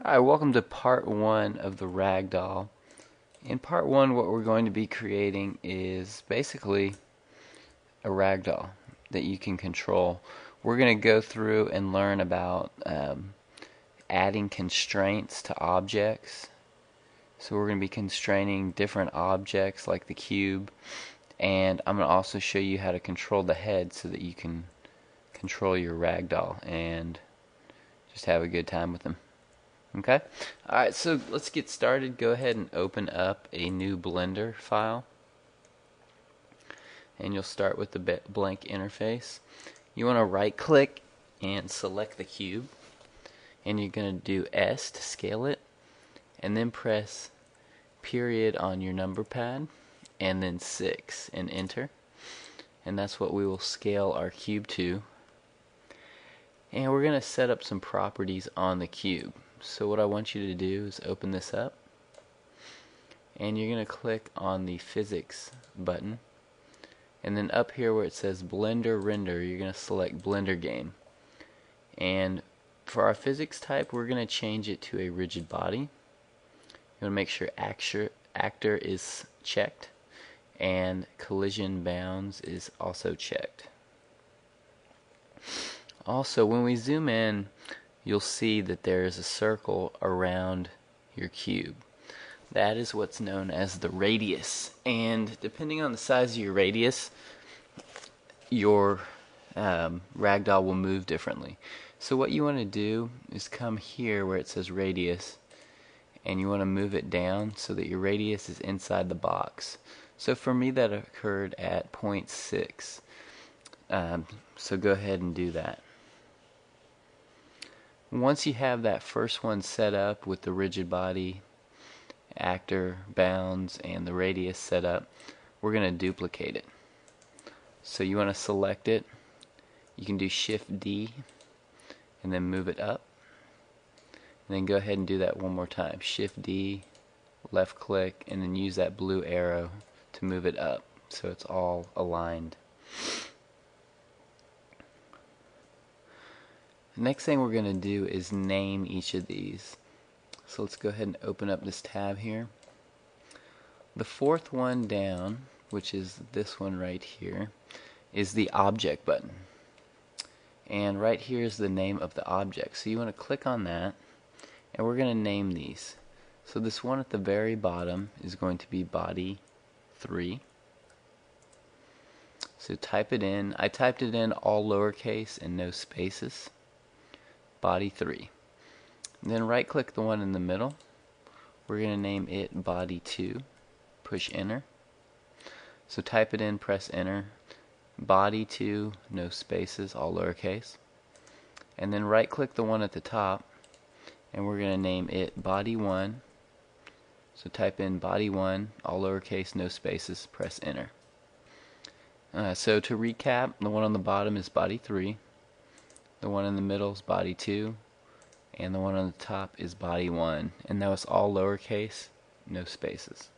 Hi, welcome to part one of the Ragdoll. In part one, what we're going to be creating is basically a Ragdoll that you can control. We're going to go through and learn about adding constraints to objects. So we're going to be constraining different objects like the cube, and I'm going to also show you how to control the head so that you can control your Ragdoll and just have a good time with them. Okay, alright, so let's get started. Go ahead and open up a new Blender file, and you'll start with the blank interface. You want to right click and select the cube, and you're going to do S to scale it, and then press period on your number pad and then 6 and enter, and that's what we will scale our cube to. And we're going to set up some properties on the cube. So what I want you to do is open this up, and you're going to click on the physics button, and then up here where it says Blender Render, you're going to select Blender Game. And for our physics type, we're going to change it to a rigid body. You want to make sure actor is checked, and collision bounds is also checked. Also, when we zoom in, you'll see that there is a circle around your cube. That is what's known as the radius, and depending on the size of your radius, your ragdoll will move differently. So what you want to do is come here where it says radius, and you want to move it down so that your radius is inside the box. So for me that occurred at 0.6. So go ahead and do that. Once you have that first one set up with the rigid body, actor, bounds, and the radius set up, we're going to duplicate it. So you want to select it. You can do Shift D and then move it up. And then go ahead and do that one more time. Shift D, left click, and then use that blue arrow to move it up so it's all aligned. The next thing we're going to do is name each of these. So let's go ahead and open up this tab here. The fourth one down, which is this one right here, is the object button. And right here is the name of the object. So you want to click on that, and we're going to name these. So this one at the very bottom is going to be body 3. So type it in. I typed it in all lowercase and no spaces. Body 3. And then right click the one in the middle. We're going to name it body 2. Push enter. So type it in, press enter. Body 2, no spaces, all lowercase. And then right click the one at the top, and we're going to name it body 1. So type in body 1, all lowercase, no spaces, press enter. So to recap, the one on the bottom is body 3. The one in the middle is body 2, and the one on the top is body 1, and that was all lowercase, no spaces.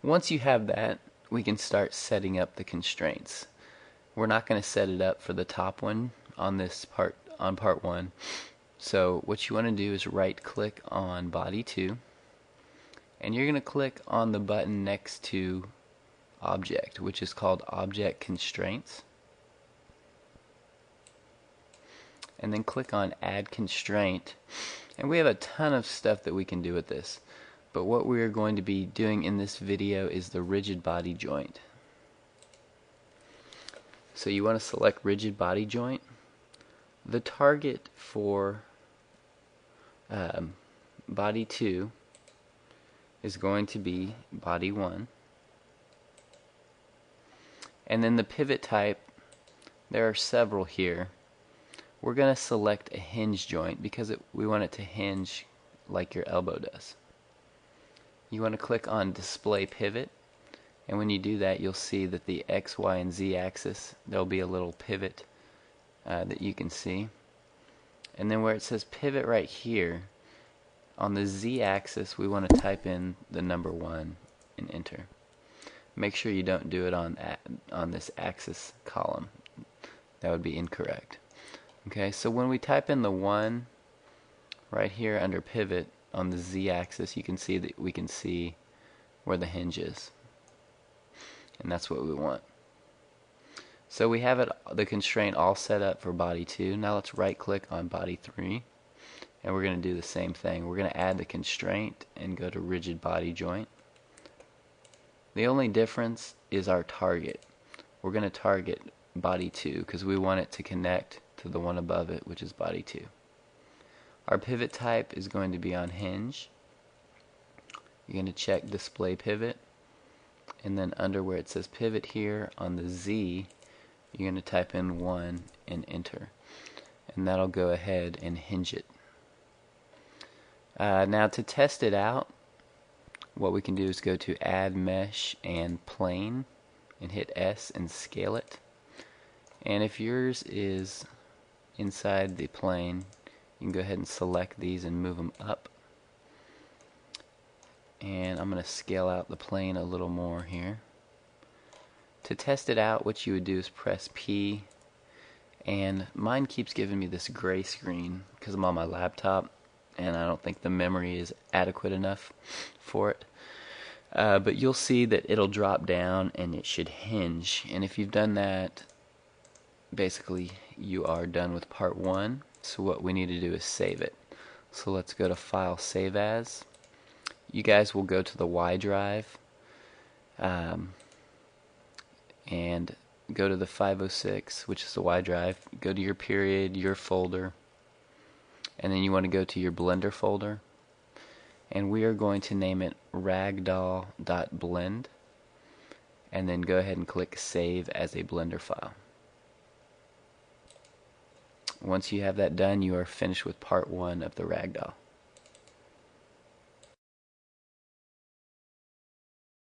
Once you have that, we can start setting up the constraints. We're not going to set it up for the top one on this part, on part 1. So what you want to do is right click on body 2, and you're going to click on the button next to object, which is called object constraints. And then click on add constraint, and we have a ton of stuff that we can do with this, but what we are going to be doing in this video is the rigid body joint. So you want to select rigid body joint. The target for body 2 is going to be body 1, and then the pivot type, there are several here. We're going to select a hinge joint because we want it to hinge like your elbow does. You want to click on display pivot, and when you do that you'll see that the X, Y, and Z axis, there'll be a little pivot that you can see. And then where it says pivot right here, on the Z axis we want to type in the number 1 and enter. Make sure you don't do it on this axis column. That would be incorrect. Okay, so when we type in the 1, right here under pivot on the z-axis, you can see that we can see where the hinge is, and that's what we want. So we have the constraint all set up for body 2. Now let's right click on body 3, and we're going to do the same thing. We're going to add the constraint and go to rigid body joint. The only difference is our target. We're going to target body 2 because we want it to connect to the one above it, which is body 2. Our pivot type is going to be on hinge. You're going to check display pivot, and then under where it says pivot here on the Z, you're going to type in 1 and enter, and that'll go ahead and hinge it. Now to test it out, what we can do is go to add mesh and plane and hit S and scale it. And if yours is inside the plane, you can go ahead and select these and move them up. And I'm going to scale out the plane a little more here. To test it out, what you would do is press P, and mine keeps giving me this gray screen because I'm on my laptop and I don't think the memory is adequate enough for it. But you'll see that it'll drop down and it should hinge, and if you've done that, basically you are done with part 1. So what we need to do is save it. So let's go to File, Save As. You guys will go to the Y drive and go to the 506, which is the Y drive. Go to your period, your folder, and then you want to go to your Blender folder, and we are going to name it ragdoll.blend, and then go ahead and click Save as a Blender file. Once you have that done, you are finished with part 1 of the Ragdoll.